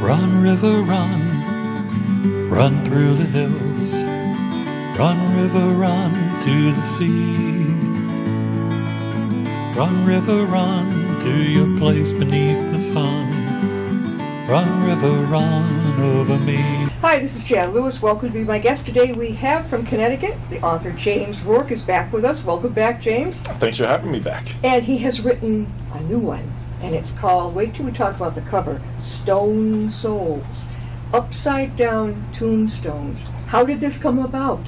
Run, river, run, run through the hills. Run, river, run to the sea. Run, river, run to your place beneath the sun. Run, river, run over me. Hi, this is Jan Lewis. Welcome to be my guest. Today we have from Connecticut, the author James Rourke is back with us. Welcome back, James. Thanks for having me back. And he has written a new one, and it's called, wait till we talk about the cover, Stone Souls, Upside Down Tombstones. How did this come about?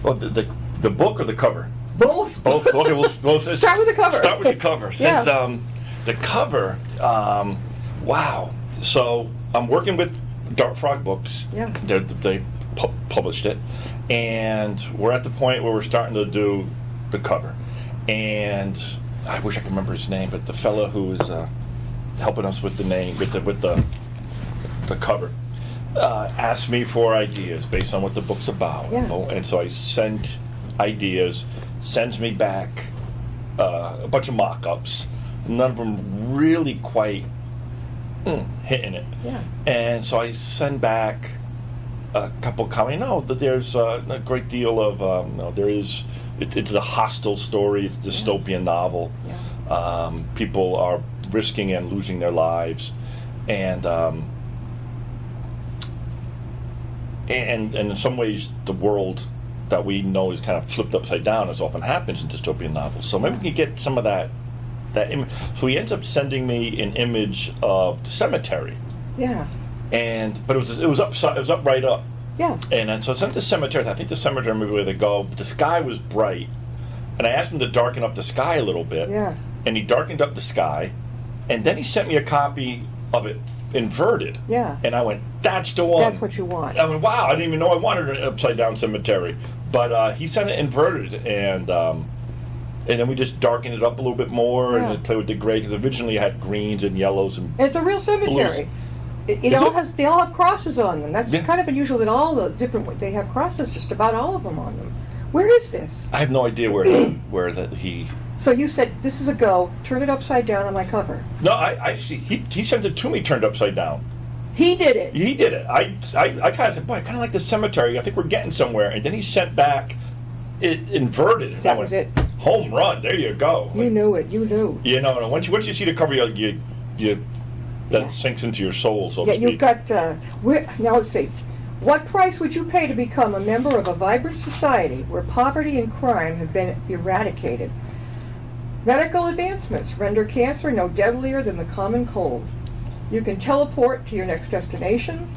Well, the book or the cover? Both. Both. Okay, we'll start with the cover. Start with the cover. Yeah. Since the cover, wow. So I'm working with Dark Frog Books. Yeah. They published it, and we're at the point where we're starting to do the cover. And I wish I could remember his name, but the fellow who is helping us with the name, with the cover, asked me for ideas based on what the book's about. Yeah. You know? And so I sent ideas, sends me back a bunch of mock-ups, none of them really quite hitting it. Yeah. And so I send back a couple comments. No, that there's a great deal of it's a hostile story. It's a dystopian novel. Yeah. People are risking and losing their lives, and in some ways, the world that we know is kind of flipped upside down, as often happens in dystopian novels. So maybe we can get some of that image. So he ends up sending me an image of the cemetery. Yeah. But it was up right up. Yeah. And so I sent the cemetery. I think the cemetery maybe where they go. But the sky was bright, and I asked him to darken up the sky a little bit. Yeah. And he darkened up the sky, and then he sent me a copy of it inverted. Yeah. And I went, that's the one. That's what you want. I went, wow, I didn't even know I wanted an upside down cemetery. But he sent it inverted, and then we just darkened it up a little bit more, and played with the gray, because originally it had greens and yellows and It's a real cemetery. They all have crosses on them. That's kind of unusual that all the different, they have crosses, just about all of them on them. Where is this? I have no idea where he. So you said, this is a go, turn it upside down on my cover. No, he sent it to me turned upside down. He did it. He did it. I kind of said, boy, I kind of like the cemetery. I think we're getting somewhere. And then he sent back it inverted. That was it. Home run. There you go. You knew it. You knew. You know, once you see the cover, you sinks into your soul, so to speak. You've got, now let's see. What price would you pay to become a member of a vibrant society where poverty and crime have been eradicated? Medical advancements render cancer no deadlier than the common cold. You can teleport to your next destination.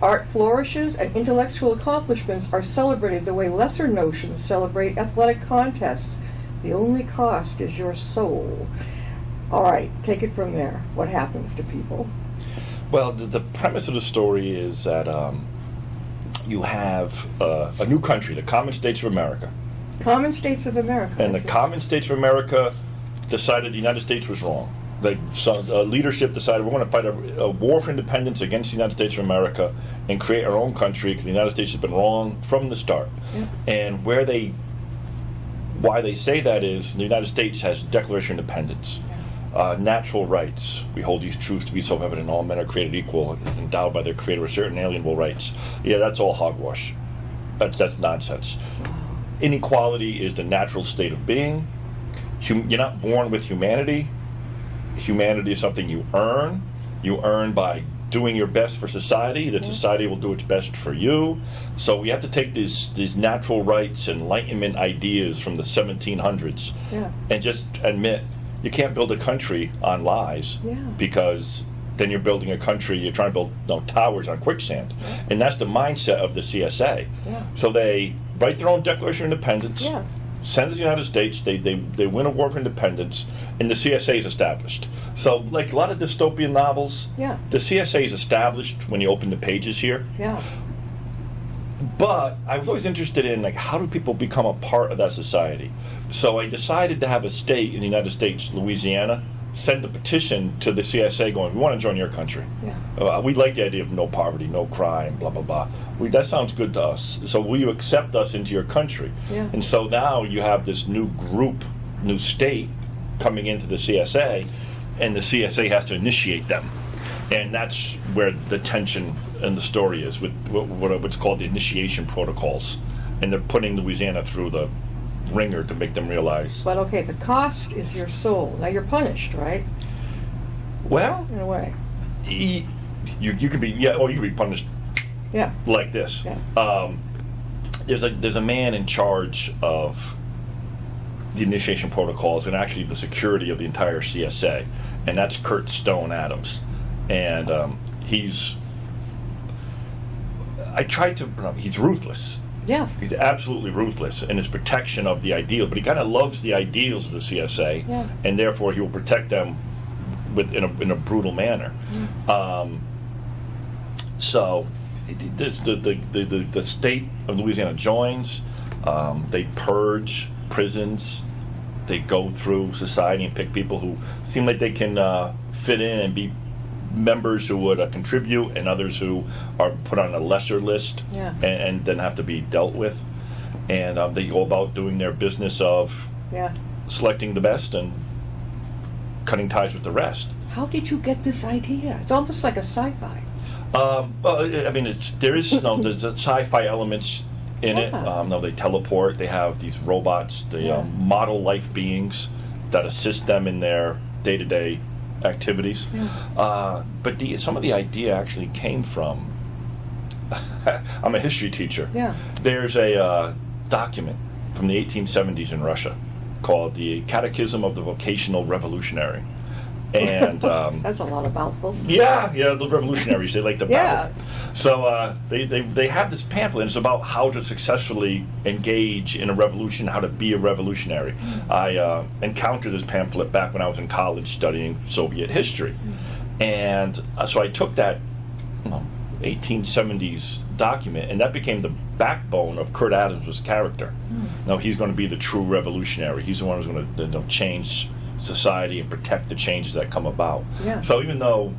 Art flourishes and intellectual accomplishments are celebrated the way lesser notions celebrate athletic contests. The only cost is your soul. All right, take it from there. What happens to people? Well, the premise of the story is that you have a new country, the Common States of America. Common States of America. And the Common States of America decided the United States was wrong. Leadership decided we're going to fight a war for independence against the United States of America and create our own country, because the United States has been wrong from the start. Yeah. And why they say that is the United States has Declaration of Independence. Natural rights. We hold these truths to be self-evident. All men are created equal, endowed by their Creator with certain inalienable rights. Yeah, that's all hogwash. That's nonsense. Inequality is the natural state of being. You're not born with humanity. Humanity is something you earn. You earn by doing your best for society. That society will do its best for you. So we have to take these natural rights, Enlightenment ideas from the 1700s, and just admit, you can't build a country on lies, because then you're building a country, you're trying to build towers on quicksand. And that's the mindset of the CSA. So they write their own Declaration of Independence, send it to the United States, they win a war for independence, and the CSA is established. So like a lot of dystopian novels, the CSA is established when you open the pages here. But I was always interested in, like, how do people become a part of that society? So I decided to have a state in the United States, Louisiana, send a petition to the CSA going, we want to join your country. We like the idea of no poverty, no crime, blah, blah, blah. That sounds good to us. So will you accept us into your country? And so now you have this new group, new state coming into the CSA, and the CSA has to initiate them. And that's where the tension in the story is, with what's called the initiation protocols. And they're putting Louisiana through the ringer to make them realize. But okay, the cost is your soul. Now you're punished, right? Well, In a way. you can be, you can be punished Yeah. like this. Yeah. There's a man in charge of the initiation protocols and actually the security of the entire CSA, and that's Kurt Stone Adams. And he's ruthless. Yeah. He's absolutely ruthless in his protection of the ideals, but he kind of loves the ideals of the CSA, Yeah. and therefore he will protect them in a brutal manner. So the state of Louisiana joins. They purge prisons. They go through society and pick people who seem like they can fit in and be members who would contribute, and others who are put on a lesser list, Yeah. and then have to be dealt with. And they go about doing their business of Yeah. selecting the best and cutting ties with the rest. How did you get this idea? It's almost like a sci-fi. Well, I mean, there's sci-fi elements in it. Yeah. No, they teleport. They have these robots, model life beings that assist them in their day-to-day activities. Yeah. But some of the idea actually came from. I'm a history teacher. Yeah. There's a document from the 1870s in Russia called the Catechism of the Vocational Revolutionary. And That's a lot of mouthful. yeah, the revolutionaries, they like to Yeah. babble. So they have this pamphlet, and it's about how to successfully engage in a revolution, how to be a revolutionary. I encountered this pamphlet back when I was in college studying Soviet history. And so I took that 1870s document, and that became the backbone of Kurt Adams' character. Now, he's going to be the true revolutionary. He's the one who's going to change society and protect the changes that come about. Yeah. So even though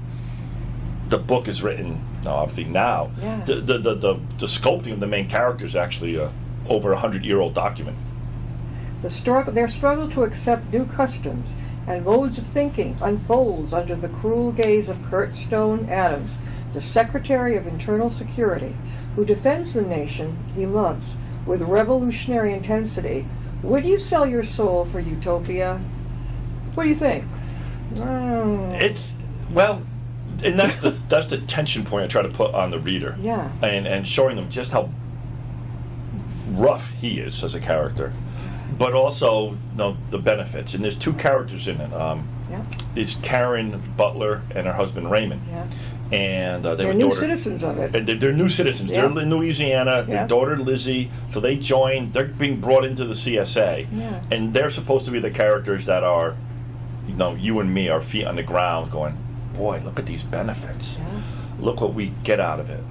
the book is written, obviously now, Yeah. the sculpting of the main character is actually a over 100-year-old document. Their struggle to accept new customs and modes of thinking unfolds under the cruel gaze of Kurt Stone Adams, the Secretary of Internal Security, who defends the nation he loves with revolutionary intensity. Would you sell your soul for utopia? What do you think? And that's the tension point I try to put on the reader. Yeah. And showing them just how rough he is as a character, but also the benefits. And there's two characters in it. Yeah. It's Karen Butler and her husband Raymond. Yeah. And They're new citizens of it. And they're new citizens. Yeah. They're in Louisiana. Their Yeah. daughter Lizzie. So they join. They're being brought into the CSA, Yeah. and they're supposed to be the characters that are, you and me, our feet on the ground, going, boy, look at these benefits. Yeah. Look what we get out of it.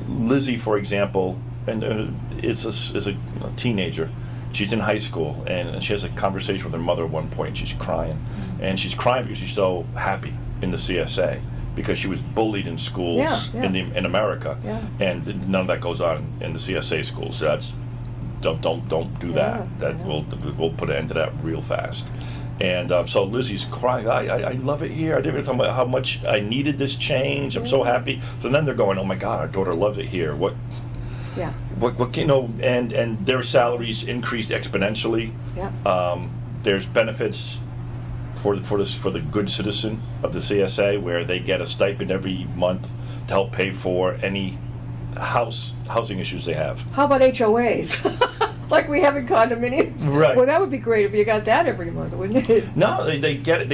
Lizzie, for example, is a teenager. She's in high school, and she has a conversation with her mother at one point. And she's crying, and she's crying because she's so happy in the CSA, because she was bullied in schools Yeah. in America, Yeah. and none of that goes on in the CSA schools. So that's don't do that. Yeah. We'll put an end to that real fast. And so Lizzie's crying. I love it here. I didn't talk about how much I needed this change. I'm so happy. So then they're going, oh my God, our daughter loves it here. What and their salaries increased exponentially. Yeah. There's benefits for the good citizen of the CSA, where they get a stipend every month to help pay for any housing issues they have. How about HOAs? Like we have in condominiums. Right. Well, that would be great if you got that every month, wouldn't it? No, they get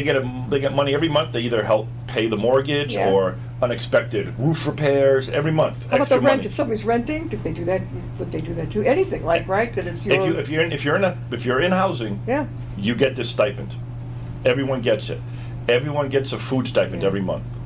money every month. They either help pay the mortgage Yeah. or unexpected roof repairs every month. How about extra the rent? money. If somebody's renting, if they do that, would they do that too? Anything like that it's your. If you're in housing, Yeah. you get this stipend. Everyone gets it. Everyone gets a food stipend every month.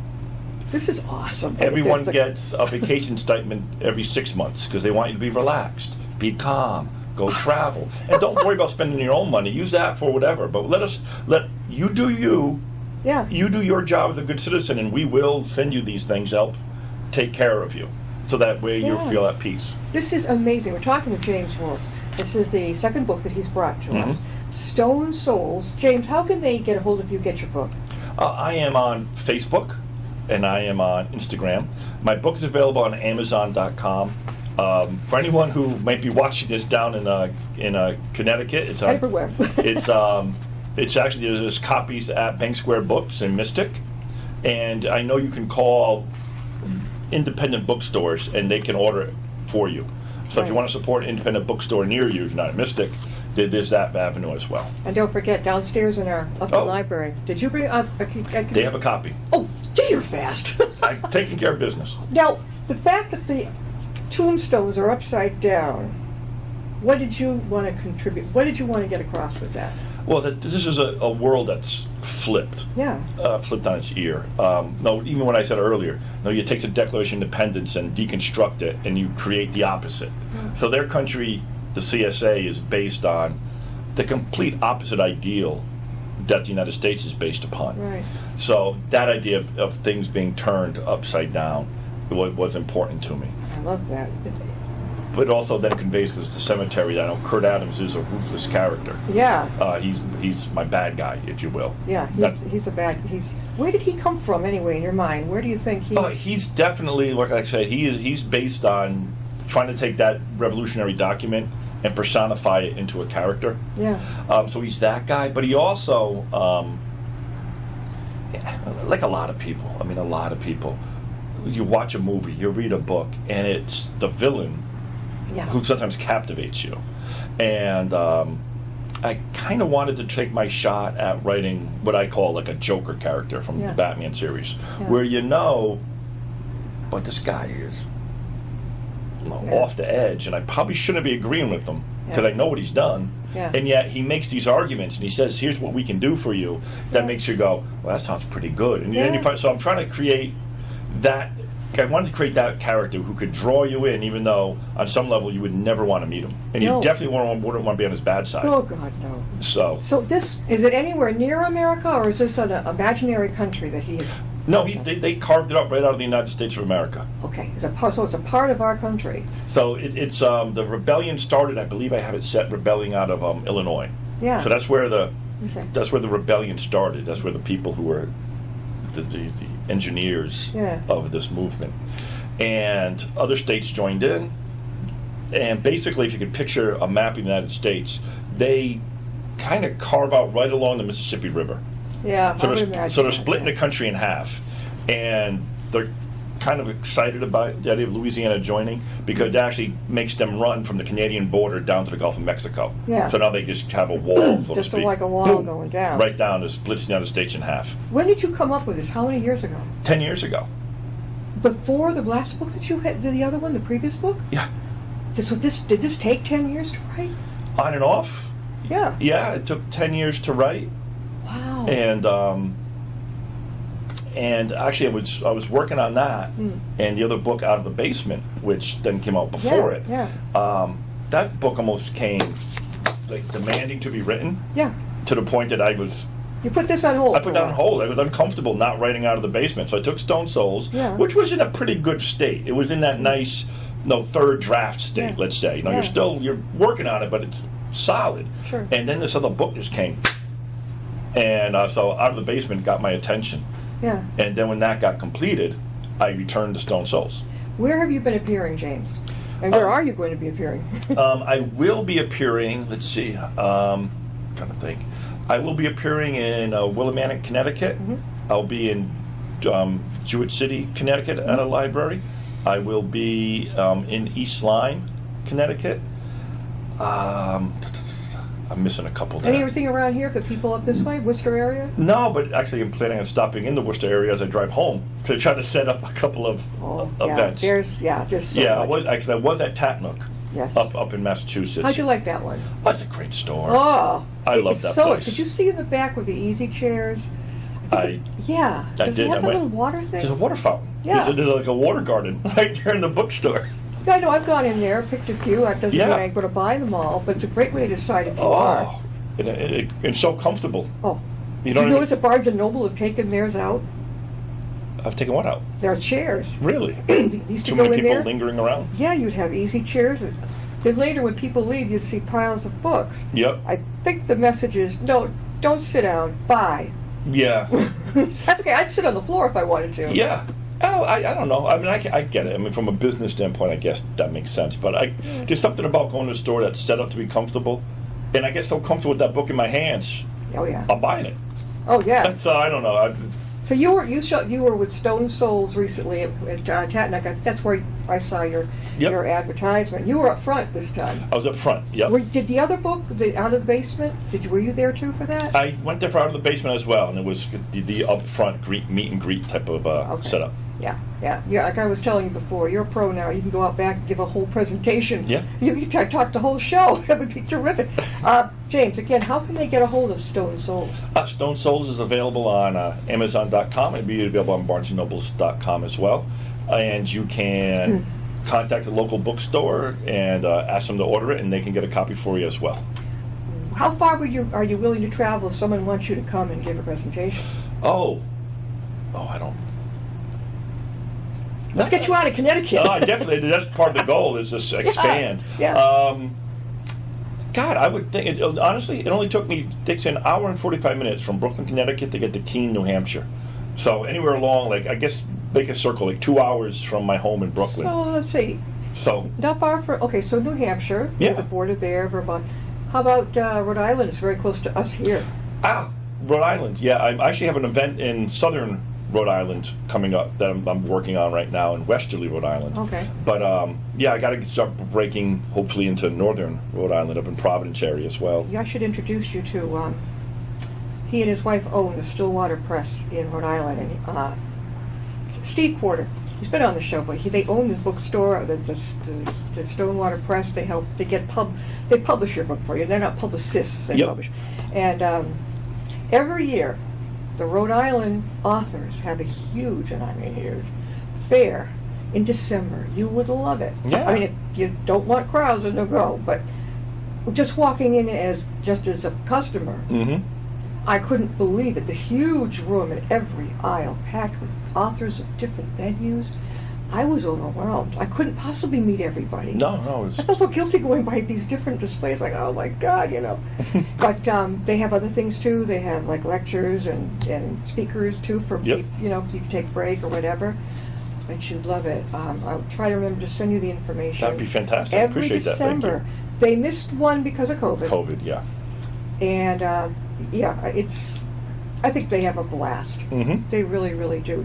This is awesome. Everyone gets a vacation stipend every 6 months because they want you to be relaxed, be calm, go travel, and don't worry about spending your own money. Use that for whatever. But let you do you. Yeah. You do your job as a good citizen, and we will send you these things to help take care of you, so that way you Yeah. feel at peace. This is amazing. We're talking to James Wolfe. This is the second book that he's brought to Mm-hmm. us. Stone Souls. James, how can they get a hold of you, get your book? I am on Facebook, and I am on Instagram. My book is available on Amazon.com. For anyone who might be watching this down in Connecticut, it's on, Everywhere. it's actually there's copies at Bank Square Books in Mystic, and I know you can call independent bookstores and they can order it for you. So if you want to support an independent bookstore near you, if you're not in Mystic, there's that avenue as well. And don't forget, downstairs in our upper library. Did you bring up They have a copy. Oh, gee, you're fast. I'm taking care of business. Now, the fact that the tombstones are upside down, what did you want to contribute? What did you want to get across with that? Well, this is a world that's flipped. Yeah. Flipped on its ear. No, even what I said earlier, no, you take the Declaration of Independence and deconstruct it, and you create the opposite. So their country, the CSA, is based on the complete opposite ideal that the United States is based upon. Right. So that idea of things being turned upside down was important to me. I love that. But also then conveys, because it's a cemetery, I know Kurt Adams is a ruthless character. Yeah. He's my bad guy, if you will. Yeah, he's a bad. Where did he come from anyway? In your mind, where do you think he? He's definitely, like I said, he's based on trying to take that revolutionary document and personify it into a character. Yeah. So he's that guy, but he also, like a lot of people. I mean, a lot of people. You watch a movie, you read a book, and it's the villain. Yeah. Who sometimes captivates you. And I kind of wanted to take my shot at writing what I call like a Joker character from the Batman series, where but this guy is off the edge, and I probably shouldn't be agreeing with him because I know what he's done. Yeah. And yet he makes these arguments, and he says, here's what we can do for you. That makes you go, well, that sounds pretty good. And then you find, so I'm trying to create that. I wanted to create that character who could draw you in, even though on some level you would never want to meet him, and you definitely wouldn't want to be on his bad side. Oh God, no. So this is it anywhere near America, or is this an imaginary country that he is? No, they carved it up right out of the United States of America. Okay, so it's a part of our country. So it's the rebellion started. I believe I have it set rebelling out of Illinois. Yeah. So that's where the rebellion started. That's where the people who were the engineers of this movement, and other states joined in. And basically, if you could picture a map of the United States, they kind of carve out right along the Mississippi River. Yeah, so they're splitting the country in half, and they're kind of excited about the idea of Louisiana joining because it actually makes them run from the Canadian border down to the Gulf of Mexico. Yeah. So now they just have a wall, so just to speak. like a wall going down. Right down, that splits the United States in half. When did you come up with this? How many years ago? 10 years ago. Before the last book that you had, the other one, the previous book? Yeah. So did this take 10 years to write? On and off. Yeah. Yeah, it took 10 years to write. Wow. And actually, I was working on that, and the other book, Out of the Basement, which then came out before it. Yeah. That book almost came like demanding to be written. Yeah. To the point that I was. You put this on hold. I put that on hold. I was uncomfortable not writing Out of the Basement, so I took Stone Souls, which was in a pretty good state. It was in that nice, third draft state. Let's say. You're working on it, but it's solid. Sure. And then this other book just came, and so Out of the Basement got my attention. Yeah. And then when that got completed, I returned to Stone Souls. Where have you been appearing, James? And where are you going to be appearing? I will be appearing, let's see, trying to think. I will be appearing in Willimantic, Connecticut. Mm-hmm. I'll be in Jewett City, Connecticut at a library. I will be in East Lyme, Connecticut. I'm missing a couple there. Anything around here for people up this way, Worcester area? No, but actually I'm planning on stopping in the Worcester area as I drive home to try to set up a couple of events. There's so much. I was at Tatnook. Yes. Up in Massachusetts. How'd you like that one? Oh, it's a great store. Oh, I love that place. Did you see in the back with the easy chairs? I Does did. it have a little water thing? There's a water fountain. Yeah. There's like a water garden right there in the bookstore. I know. I've gone in there, picked a few. It doesn't mean I'm going to buy them all, but it's a great way to decide if you are. It's so comfortable. Oh. You know it's a Barnes & Noble have taken theirs out? I've taken what out? There are chairs. Really? Used Too to go many in people there. lingering around? Yeah, you'd have easy chairs. Then later when people leave, you'd see piles of books. Yep. I think the message is, no, don't sit down, buy. Yeah. That's okay. I'd sit on the floor if I wanted to. Yeah. Oh, I don't know. I mean, I get it. I mean, from a business standpoint, I guess that makes sense. But there's something about going to a store that's set up to be comfortable, and I get so comfortable with that book in my hands. Oh yeah. I'm buying it. Oh yeah. So I don't know. So you were with Stone Souls recently at Tatanack. That's where I saw your advertisement. You were up front this time. I was up front. Yep. Did the other book, Out of the Basement? Were you there too for that? I went there for Out of the Basement as well, and it was the up front meet and greet type of setup. Yeah. Like I was telling you before, you're a pro now. You can go out back and give a whole presentation. Yeah. You can talk the whole show. That would be terrific. James, again, how can they get a hold of Stone Souls? Stone Souls is available on Amazon.com. It'll be available on BarnesandNobles.com as well. And you can contact a local bookstore and ask them to order it, and they can get a copy for you as well. How far are you willing to travel if someone wants you to come and give a presentation? Oh, I don't. Let's get you out of Connecticut. Definitely. That's part of the goal is to expand. Yeah. God, I would think, honestly, it only takes an hour and 45 minutes from Brooklyn, Connecticut to get to Keene, New Hampshire. So anywhere along, like, I guess, make a circle, like 2 hours from my home in Brooklyn. So, let's see. So. Not far so New Hampshire. Yeah. The border there, Vermont. How about Rhode Island? It's very close to us here. Rhode Island. Yeah, I actually have an event in southern Rhode Island coming up that I'm working on right now in Westerly, Rhode Island. Okay. But I got to start breaking hopefully into northern Rhode Island, up in Providence area as well. Yeah, I should introduce you to. He and his wife own the Stillwater Press in Rhode Island, and Steve Porter. He's been on the show, but they own the bookstore, the Stillwater Press. They publish your book for you. They're not publicists. They publish, and every year. The Rhode Island authors have a huge, and I mean huge, fair in December. You would love it. Yeah. I mean, if you don't want crowds, then no go. But just walking in as a customer, I couldn't believe it. The huge room in every aisle packed with authors of different venues. I was overwhelmed. I couldn't possibly meet everybody. No. I felt so guilty going by these different displays, like, oh my God, But they have other things too. They have like lectures and speakers too for if you can take a break or whatever. But you'd love it. I'll try to remember to send you the information. That'd be fantastic. Every Appreciate December. That. Thank you. They missed one because of COVID. Yeah. And I think they have a blast. Mm-hmm. They really, really do.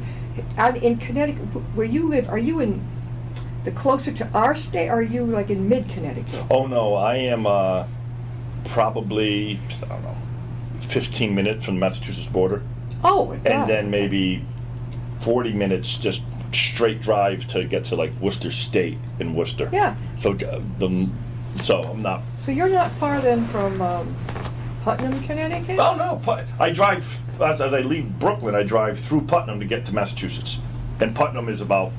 Out in Connecticut, where you live, are you in the closer to our state, or are you like in mid-Connecticut? Oh, no, I am probably, 15 minutes from the Massachusetts border. Oh, and then maybe 40 minutes just straight drive to get to like Worcester State in Worcester. Yeah. So I'm not. So you're not far then from Putnam, Connecticut? Oh no, I drive as I leave Brooklyn. I drive through Putnam to get to Massachusetts, and Putnam is about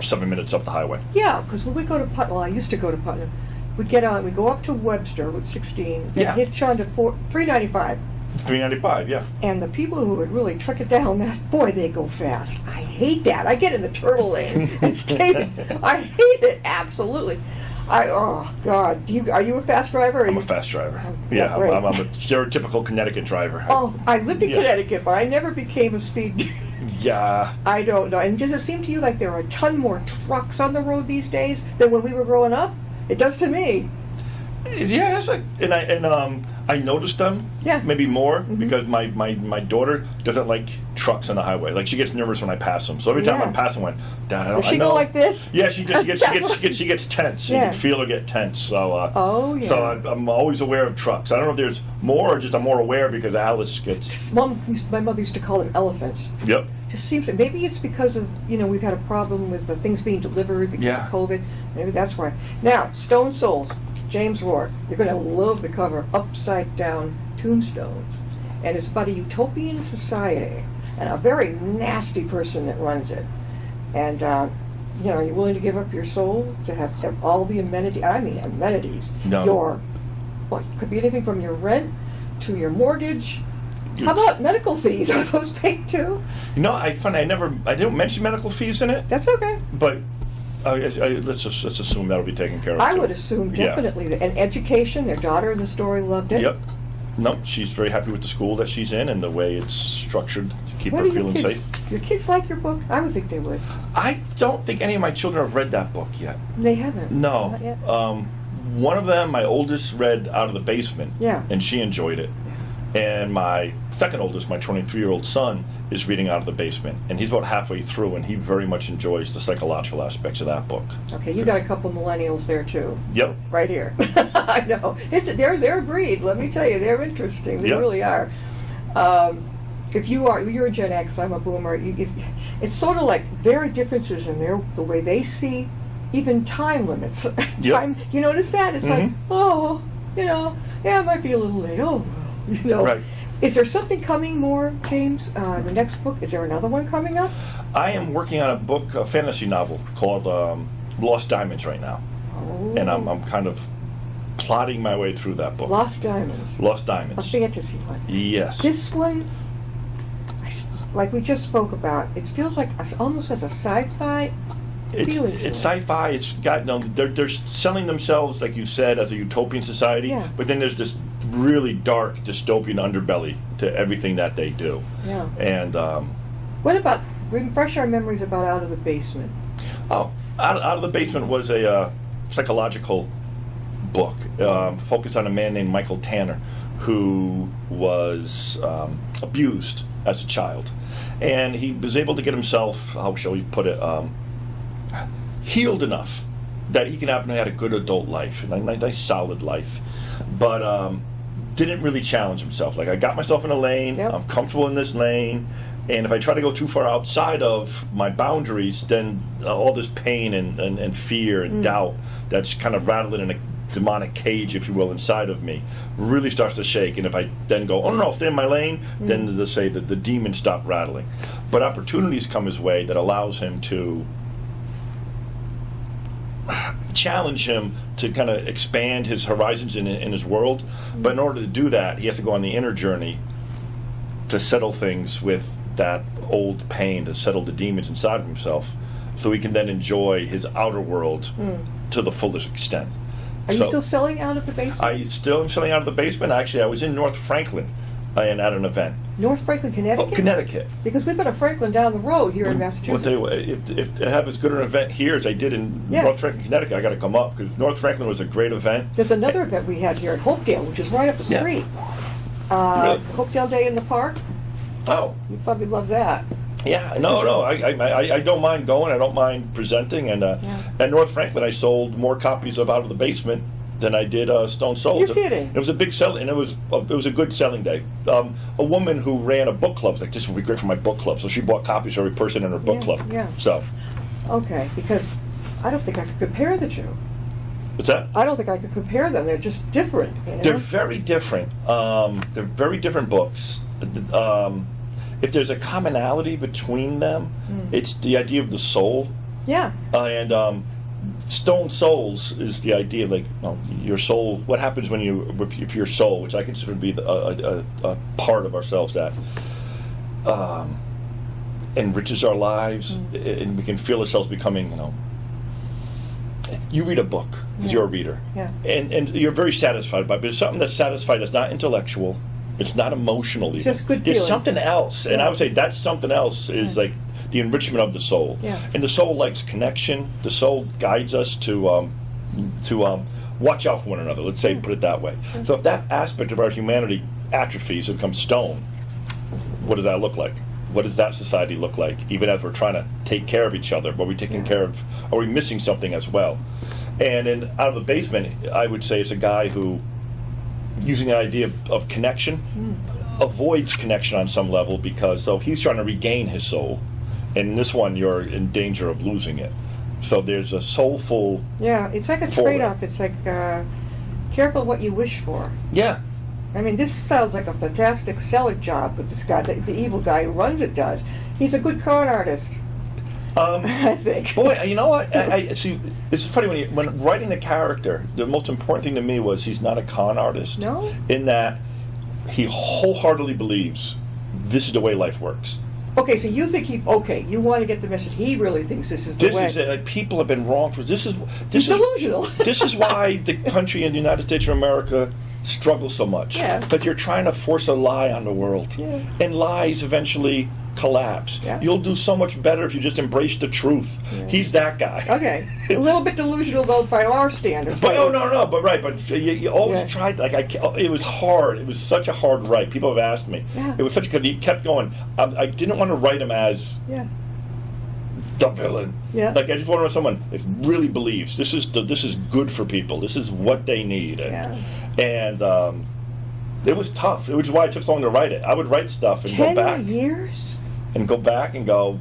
7 minutes up the highway. Yeah, because when we go to Putnam, well, I used to go to Putnam. We'd get on. We go up to Webster with 16. Then hitch on to 395. 395, yeah. And the people who would really trick it down, they go fast. I hate that. I get in the turtle lane and stay. I hate it absolutely. Oh God, are you a fast driver? I'm a fast driver. Yeah, I'm a stereotypical Connecticut driver. Oh, I lived in Connecticut, but I never became a speed. Yeah. I don't know. And does it seem to you like there are a ton more trucks on the road these days than when we were growing up? It does to me. Yeah, that's like, and I noticed them. Yeah. Maybe more because my daughter doesn't like trucks on the highway. Like she gets nervous when I pass them. So every time I'm passing one, Dad, I know. Does she go like this? Yeah, she gets tense. Yeah. You can feel her get tense. So So I'm always aware of trucks. I don't know if there's more or just I'm more aware because Alice gets. My mother used to call them elephants. Yep. Just seems maybe it's because of we've had a problem with things being delivered because of COVID. Maybe that's why. Now, Stone Souls, James Rourke. You're going to love the cover, upside down tombstones, and it's about a utopian society and a very nasty person that runs it. And are you willing to give up your soul to have all the amenities? I mean amenities. No. It could be anything from your rent to your mortgage. How about medical fees? Are those paid too? I didn't mention medical fees in it. That's okay. But let's assume that'll be taken care of. I would assume definitely. And education. Their daughter in the story loved it. Yep. No, she's very happy with the school that she's in and the way it's structured to keep What her do your feeling kids, safe. your kids like your book? I would think they would. I don't think any of my children have read that book yet. They haven't. No. Not yet. One of them, my oldest, read Out of the Basement. Yeah. And she enjoyed it. And my second oldest, my 23-year-old son, is reading Out of the Basement. And he's about halfway through, and he very much enjoys the psychological aspects of that book. Okay, you got a couple millennials there too. Yep. Right here. I know. They're a breed, let me tell you. They're interesting. They Yep. really are. If you're a Gen X, I'm a boomer. It's sort of like very differences in the way they see even time limits. Time, you notice that? It's like, oh, it might be a little late. Oh, Right. Is there something coming more, James? The next book, is there another one coming up? I am working on a fantasy novel called Lost Diamonds right now. Oh. And I'm kind of plodding my way through that book. Lost Diamonds. Lost A Diamonds. fantasy one. Yes. This one, like we just spoke about, it feels like almost as a sci-fi feeling to It's it. sci-fi. It's got they're selling themselves, like you said, as a utopian society. Yeah. But then there's this really dark dystopian underbelly to everything that they do. Yeah. And What about, refresh our memories about Out of the Basement? Out of the Basement was a psychological book focused on a man named Michael Tanner who was abused as a child. And he was able to get himself, how shall we put it, healed enough that he can have had a good adult life, a nice solid life, but didn't really challenge himself. Like, I got myself in a lane, Yep. I'm comfortable in this lane, and if I try to go too far outside of my boundaries, then all this pain and fear and doubt that's kind of rattling in a demonic cage, if you will, inside of me, really starts to shake. And if I then go, oh no, I'll stay in my lane, then they say that the demons stop rattling. But opportunities come his way that allows him to challenge him to kind of expand his horizons in his world. But in order to do that, he has to go on the inner journey to settle things with that old pain, to settle the demons inside of himself, so he can then enjoy his outer world to the fullest extent. Are you still selling Out of the Basement? I still am selling Out of the Basement. Actually, I was in North Franklin and at an event. North Franklin, Connecticut? Oh, Connecticut. Because we've got a Franklin down the road here in Well, Massachusetts. tell you what, if I have as good an event here as I did in Yeah. North Franklin, Connecticut, I got to come up, because North Franklin was a great event. There's another event we had here at Hopedale, which is right up the Yeah. street. Really? Hopedale Day in the Park. Oh, You probably love that. yeah, no, I don't mind going. I don't mind presenting. And at North Franklin, I sold more copies of Out of the Basement than I did Stone Soul. You're kidding. It was a big selling, and it was a good selling day. A woman who ran a book club was like, this would be great for my book club, so she bought copies for every person in her book Yeah, club. yeah. So, Okay, because I don't think I could compare the two. what's that? I don't think I could compare them. They're just different. They're very different. They're very different books. If there's a commonality between them, it's the idea of the soul. Yeah. And Stone Souls is the idea, like, your soul. What happens when if your soul, which I consider to be a part of ourselves that enriches our lives, and we can feel ourselves becoming, You read a book because you're a reader, and you're very satisfied by it. But it's something that's satisfied that's not intellectual, it's not emotional. Even. Just good There's feeling. something else, and I would say that something else is like the enrichment of the soul. Yeah. And the soul likes connection. The soul guides us to watch out for one another. Let's say, put it that way. So if that aspect of our humanity atrophies and becomes stone, what does that look like? What does that society look like? Even as we're trying to take care of each other, are we taking care of? Are we missing something as well? And in Out of the Basement, I would say it's a guy who, using the idea of connection, avoids connection on some level, because he's trying to regain his soul. And in this one, you're in danger of losing it. So there's a soulful... Yeah, it's like a forward. trade-off. It's like, careful what you wish for. Yeah. I mean, this sounds like a fantastic selling job with this guy, the evil guy who runs it does. He's a good con artist, I think. Boy, you know what? I see. It's funny when writing the character. The most important thing to me was he's not a con artist. No? In that he wholeheartily believes this is the way life works. Okay, so you think you want to get the message. He really thinks this is the way. This is like, people have been wrong for this. He's delusional. This is why the country in the United States of America struggle so much. Yeah. Because you're trying to force a lie on the world. Yeah. And lies eventually collapse. Yeah. You'll do so much better if you just embrace the truth. Yeah. He's that guy. Okay. A little bit delusional, though, by our standards. But no, but you always Yeah. tried. It was hard. It was such a hard write. People have asked me. Yeah. It was such because he kept going. I didn't want to write him as Yeah. the villain. Yeah. Like I just wanted someone that really believes this is good for people. This is what they need. And it was tough. Which is why it took so long to write it. I would write stuff and 10 go back. years? And go back and go.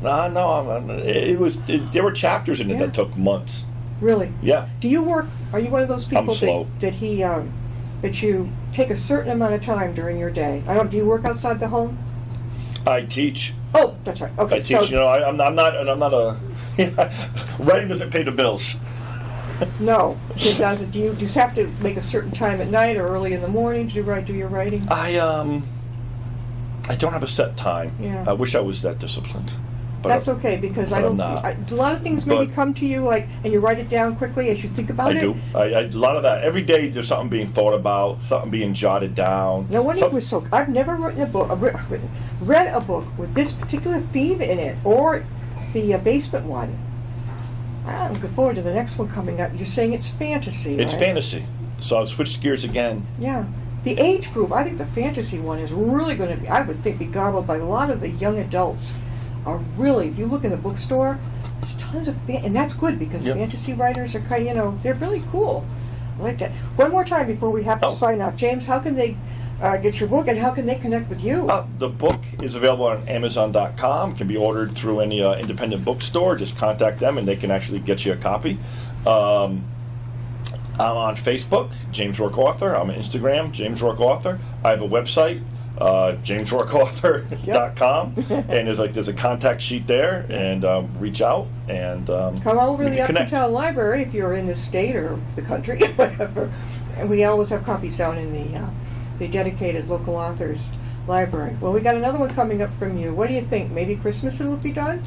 There were chapters in it that took months. Really? Yeah. Do you work? Are you one of those people slow. that you take a certain amount of time during your day? Do you work outside the home? I teach. Oh, that's right. Okay. I teach. I'm not a. Writing doesn't pay the bills. No, it doesn't. Do you just have to make a certain time at night or early in the morning to do your writing? I don't have a set time. Yeah. I wish I was that disciplined. But That's okay, because I don't. A lot of things maybe come to you and you write it down quickly as you think about it. I do. A lot of that. Every day there's something being thought about, something being jotted down. No wonder it was so. I've never written a book, read a book with this particular theme in it, or the basement one. I'm looking forward to the next one coming up. You're saying it's fantasy, It's right? fantasy. So I've switched gears again. Yeah. The age group, I think the fantasy one is really going to be, I would think, be gobbled by a lot of the young adults. Are really, if you look in the bookstore, there's tons of and that's good because fantasy writers are kind of, they're really cool. I like that. One more time before we have to sign off. James, how can they get your book and how can they connect with you? The book is available on Amazon.com. Can be ordered through any independent bookstore. Just contact them and they can actually get you a copy. I'm on Facebook, James Rourke Author. I'm on Instagram, James Rourke Author. I have a website, JamesRourkeAuthor.com, and there's a contact sheet there, and reach out and come over to the connect. Uptown Library if you're in the state or the country, whatever. And we always have copies down in the dedicated local authors library. Well, we got another one coming up from you. What do you think? Maybe Christmas it'll be done?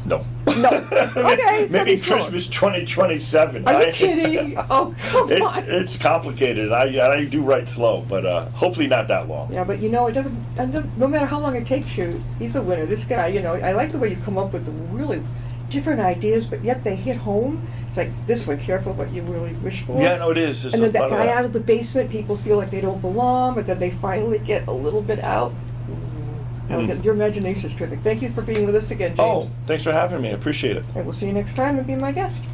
No. No. Okay. Maybe Christmas 2027. Are you kidding? Oh, come on. It's complicated. I do write slow, but hopefully not that long. Yeah, but it doesn't. No matter how long it takes you, he's a winner. This guy, I like the way you come up with the really different ideas, but yet they hit home. It's like this one. Careful what you really wish for. Yeah, no, it is. And then that guy out of the basement, people feel like they don't belong, but then they finally get a little bit out. Your imagination is terrific. Thank you for being with us again, James. Oh, thanks for having me. I appreciate it. And we'll see you next time and be my guest.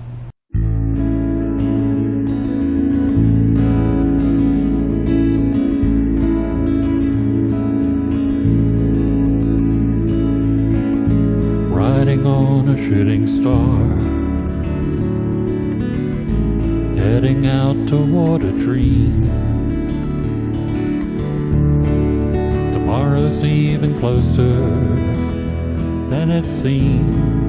Riding on a shooting star, heading out toward a dream. Tomorrow's even closer than it seems.